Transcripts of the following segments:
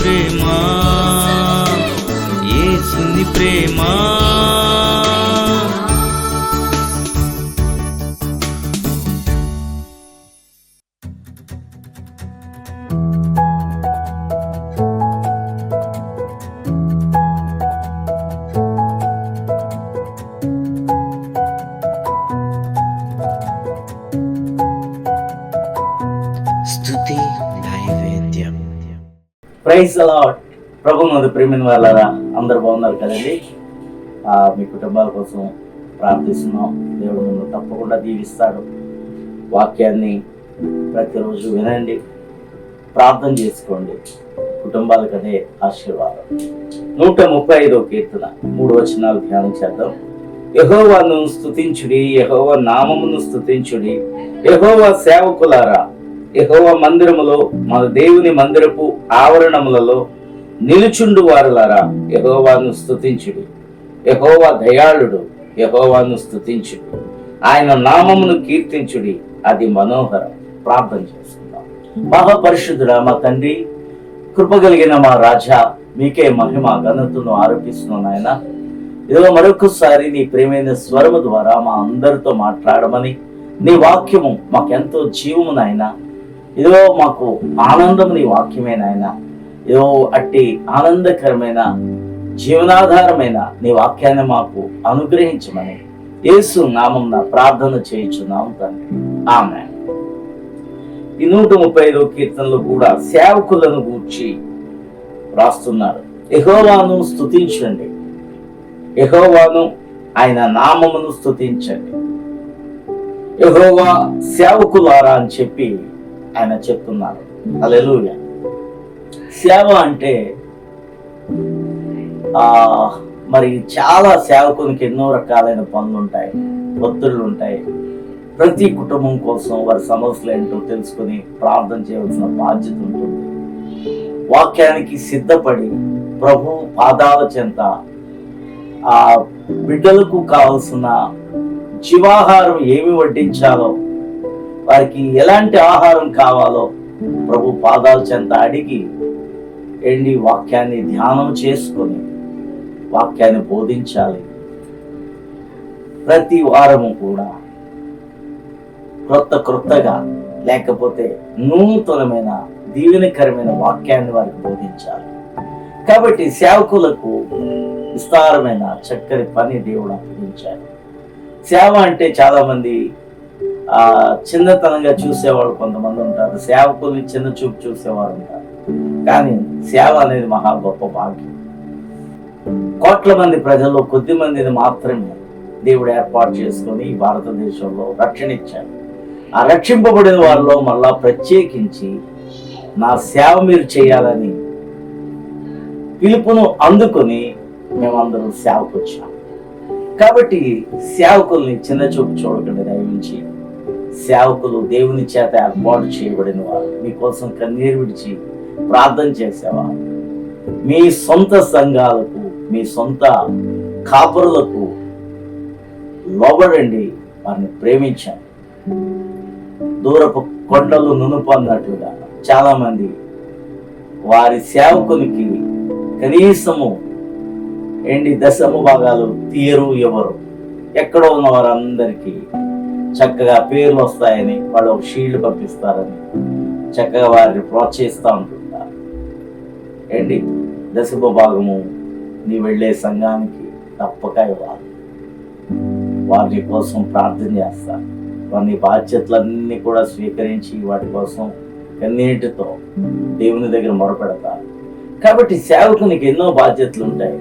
ప్రేమ, యేసుని ప్రేమ. స్తుతి నైవేద్యం. Praise the Lord. ప్రభువునందు ప్రియమైన వాళ్ళారా, అందరూ బాగున్నారు కదండి. మీ కుటుంబాల కోసం ప్రార్థిస్తున్నాం. దేవుడు మిమ్మల్ని తప్పకుండా దీవిస్తాడు. వాక్యాన్ని ప్రతిరోజు వినండి, ప్రార్థన చేసుకోండి. కుటుంబాలకు అదే ఆశీర్వాదం. 135వ కీర్తన 3 వచనాలు ధ్యానం చేద్దాం. యెహోవాను స్తుతించుడి, యెహోవా నామమును స్తుతించుడి. యెహోవా సేవకులారా, యెహోవా మందిరములో, మన దేవుని మందిరపు ఆవరణములలో నిలుచుండు వారులారా, యెహోవాను స్తుతించుడి. యెహోవా దయాళుడు, యెహోవాను స్తుతించుడి. ఆయన నామమును కీర్తించుడి, అది మనోహరం. ప్రార్థన చేసుకుందాం. మహాపరిశుద్ధుడా మా తండ్రి, కృపగలిగిన మా రాజా, మీకే మహిమ ఘనతను ఆరోపిస్తున్నాను నాయన. ఇదిగో మరొకసారి నీ ప్రియమైన స్వరము ద్వారా మా అందరితో మాట్లాడమని, నీ వాక్యము మాకెంతో జీవము నాయన. ఇదిగో మాకు ఆనందం నీ వాక్యమే నాయన. ఇదిగో అట్టి ఆనందకరమైన జీవనాధారమైన నీ వాక్యాన్ని మాకు అనుగ్రహించమని యేసు నామమున ప్రార్థన చేయుచున్నాము తండ్రి, ఆమేన్. ఈ 135వ కీర్తనలో కూడా సేవకులను గూర్చి రాస్తున్నారు. యెహోవాను స్తుతించండి, యెహోవాను ఆయన నామమును స్తుతించండి, యెహోవా సేవకులారా అని చెప్పి ఆయన చెప్తున్నారు. హల్లెలూయా. సేవ అంటే మరి చాలా సేవకునికి ఎన్నో రకాలైన పనులు ఉంటాయి, ఒత్తిళ్ళు ఉంటాయి. ప్రతి కుటుంబం కోసం వారి సమస్యలు ఏంటో తెలుసుకుని ప్రార్థన చేయవలసిన బాధ్యత ఉంటుంది. వాక్యానికి సిద్ధపడి ప్రభు పాదాల చెంత ఆ బిడ్డలకు కావలసిన జీవాహారం ఏమి వడ్డించాలో, వారికి ఎలాంటి ఆహారం కావాలో ప్రభు పాదాల చెంత అడిగి వాక్యాన్ని ధ్యానం చేసుకొని వాక్యాన్ని బోధించాలి. ప్రతి వారము కూడా క్రొత్తగా లేకపోతే నూతనమైన దీవెనకరమైన వాక్యాన్ని వారికి బోధించాలి. కాబట్టి సేవకులకు విస్తారమైన చక్కని పని దేవుడు అప్పగించాడు. సేవ అంటే చాలా మంది చిన్నతనంగా చూసేవాళ్ళు కొంతమంది ఉంటారు, సేవకుల్ని చిన్న చూపు చూసేవారు ఉంటారు. కానీ సేవ అనేది మహా గొప్ప భాగ్యం. కోట్ల మంది ప్రజల్లో కొద్ది మందిని మాత్రమే దేవుడు ఏర్పాటు చేసుకొని భారతదేశంలో రక్షణ ఇచ్చాడు. ఆ రక్షింపబడిన వారిలో మళ్ళా ప్రత్యేకించి నా సేవ మీరు చేయాలని పిలుపును అందుకొని మేమందరం సేవకు వచ్చాం. కాబట్టి సేవకుల్ని చిన్న చూపు చూడకుండా దయవించి, సేవకులు దేవుని చేత ఏర్పాటు చేయబడిన వారు, మీకోసం కన్నీరు విడిచి ప్రార్థన చేసేవారు. మీ సొంత సంఘాలకు, మీ సొంత కాపురులకు లోబడండి, వారిని ప్రేమించండి. దూరపు కొండలు నునుపు అన్నట్లుగా చాలా మంది వారి సేవకునికి కనీసము దశమ భాగాలు తీయరు, ఎవరు. ఎక్కడో ఉన్న వారందరికీ చక్కగా పేర్లు వస్తాయని వాళ్ళు ఒక షీల్డ్ పంపిస్తారని చక్కగా వారిని ప్రోత్సహిస్తూ ఉంటుంటారు. దశమ భాగము నీ వెళ్ళే సంఘానికి తప్పక ఇవ్వాలి. వారి కోసం ప్రార్థన చేస్తారు. వారి బాధ్యతలన్నీ కూడా స్వీకరించి వాటి కోసం కన్నీటితో దేవుని దగ్గర మొరపెడతారు. కాబట్టి సేవకునికి ఎన్నో బాధ్యతలు ఉంటాయి.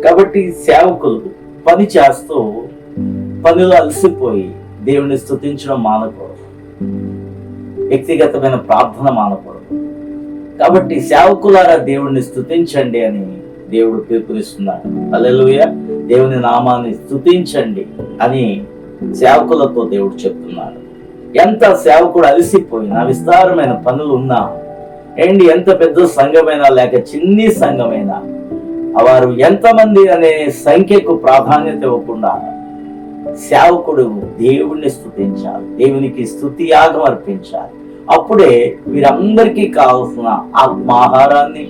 కాబట్టి సేవకులు పని చేస్తూ పనిలో అలసిపోయి దేవుని స్తుతించడం మానకూడదు, వ్యక్తిగతమైన ప్రార్థన మానకూడదు. కాబట్టి సేవకులారా దేవుడిని స్తుతించండి అని దేవుడు పిలుపునిస్తున్నాడు. హల్లెలూయా. దేవుని నామాన్ని స్తుతించండి అని సేవకులతో దేవుడు చెప్తున్నాడు. ఎంత సేవకుడు అలసిపోయినా, విస్తారమైన పనులు ఉన్నా, ఎంత పెద్ద సంఘమైనా లేక చిన్ని సంఘమైనా, వారు ఎంతమంది అనే సంఖ్యకు ప్రాధాన్యత ఇవ్వకుండా సేవకుడు దేవుణ్ణి స్తుతించాలి, దేవునికి స్తుతి యాగం అర్పించాలి. అప్పుడే వీరందరికీ కావలసిన ఆత్మాహారాన్ని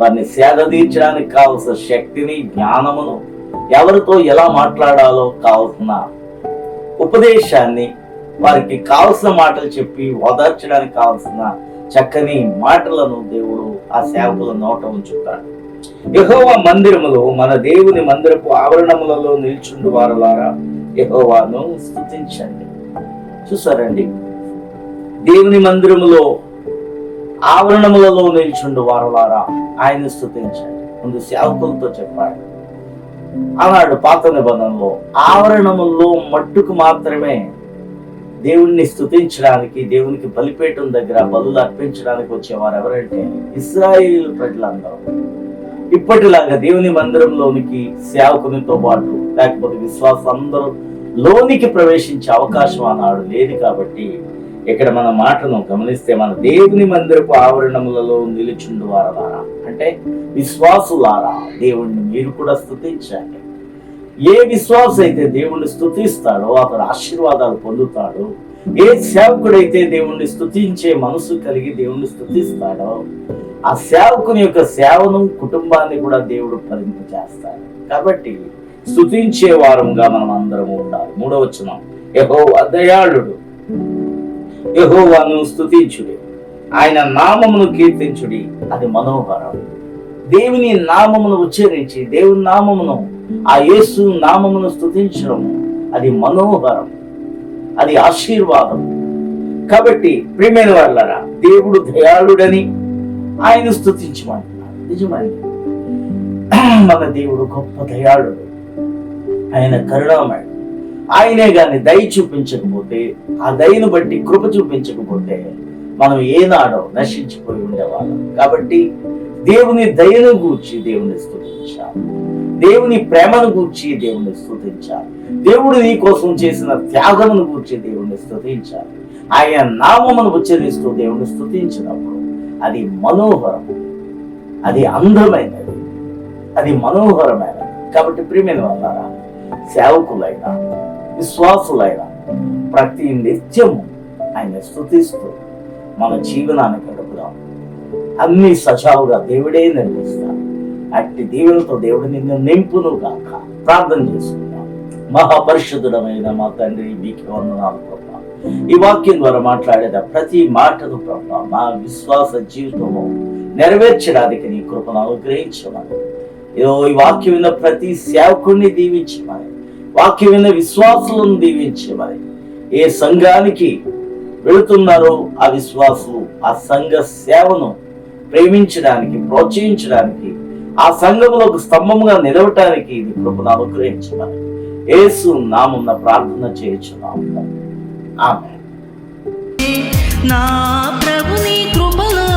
వారిని సేద తీర్చడానికి కావలసిన శక్తిని, జ్ఞానమును, ఎవరితో ఎలా మాట్లాడాలో కావలసిన ఉపదేశాన్ని, వారికి కావలసిన మాటలు చెప్పి ఓదార్చడానికి కావలసిన చక్కని మాటలను దేవుడు ఆ సేవకుల నోట ఉంచుతాడు. యెహోవా మందిరములో, మన దేవుని మందిరపు ఆవరణములలో నిల్చుండు వారలారా యెహోవాను స్తుతించండి. చూసారండి, దేవుని మందిరములో ఆవరణములలో నిల్చుండు వారలారా ఆయన స్తుతించండి. ముందు సేవకులతో చెప్పాడు. అన్నాడు పాత నిబంధనలో ఆవరణములో మట్టుకు మాత్రమే దేవుణ్ణి స్తుతించడానికి, దేవునికి బలిపీఠం దగ్గర బలులు అర్పించడానికి వచ్చేవారు ఎవరంటే ఇశ్రాయేలు ప్రజలందరూ. ఇప్పటిలాగా దేవుని మందిరంలోనికి సేవకునితో పాటు లేకపోతే విశ్వాసం అందరూ లోనికి ప్రవేశించే అవకాశం ఆనాడు లేదు. కాబట్టి ఇక్కడ మన మాటను గమనిస్తే, మన దేవుని మందిరపు ఆవరణములలో నిలుచుండు వారలారా అంటే విశ్వాసులారా దేవుణ్ణి మీరు కూడా స్తుతించండి. ఏ విశ్వాస అయితే దేవుణ్ణి స్తుతిస్తాడో అతడు ఆశీర్వాదాలు పొందుతాడు. ఏ సేవకుడైతే దేవుణ్ణి స్తుతించే మనసు కలిగి దేవుణ్ణి స్తుతిస్తాడో ఆ సేవకుని యొక్క సేవను, కుటుంబాన్ని కూడా దేవుడు ఫలింపు చేస్తాడు. కాబట్టి స్తుతించే వారంగా మనం అందరము ఉండాలి. 3వ వచనం, యెహోవా దయాళుడు, యెహోవాను స్తుతించుడి, ఆయన నామమును కీర్తించుడి, అది మనోహరం. దేవుని నామమును ఉచ్చరించి, దేవుని నామమును, ఆ యేసు నామమును స్తుతించడం అది మనోహరం, అది ఆశీర్వాదం. కాబట్టి ప్రియమైన వాళ్ళరా, దేవుడు దయాళుడని ఆయన స్తుతించమంటున్నాడు. నిజమండి, మన దేవుడు గొప్ప దయాళుడు, ఆయన కరుణామయుడు. ఆయనే గాని దయ చూపించకపోతే, ఆ దయను బట్టి కృప చూపించకపోతే మనం ఏనాడో నశించిపోయి ఉండేవాళ్ళం. కాబట్టి దేవుని దయను గూర్చి దేవుని స్తుతించాలి, దేవుని ప్రేమను గూర్చి దేవుని స్తుతించాలి, దేవుడు నీ కోసం చేసిన త్యాగమును గూర్చి దేవుని స్తుతించాలి. ఆయన నామమును ఉచ్చరిస్తూ దేవుని స్తుతించినప్పుడు అది మనోహరం, అది అందమైనది, అది మనోహరమైనది. కాబట్టి ప్రియమైన వాళ్ళారా, సేవకులైన విశ్వాసులైన ప్రతి నిత్యము ఆయన స్తుతిస్తూ మన జీవనాన్ని గడుపుదాం. అన్ని సజావుగా దేవుడే నిర్మిస్తాడు. అట్టి దీవెనతో దేవుడు నిన్ను నింపును గాక. ప్రార్థన చేసుకుందాం. మహాపరిశుద్ధుడమైన మా తండ్రి, మీకు వందనాలు ప్రభా. ఈ వాక్యం ద్వారా మాట్లాడేదా ప్రతి మాటను ప్రభా మా విశ్వాస జీవితంలో నెరవేర్చడానికి నీ కృపను అనుగ్రహించమని, ఈ వాక్యం విన్న ప్రతి సేవకుడిని దీవించమని, వాక్యం విన్న విశ్వాసులను దీవించమని, ఏ సంఘానికి వెళుతున్నారో ఆ విశ్వాసులు ఆ సంఘ సేవను ప్రేమించడానికి, ప్రోత్సహించడానికి, ఆ సంఘంలో ఒక స్తంభముగా నిలవటానికి ఇది కృపను అనుగ్రహించమని యేసు నామమున ప్రార్థన చేయుచున్నాము. ఆమేన్. నా ప్రభుని కృపలో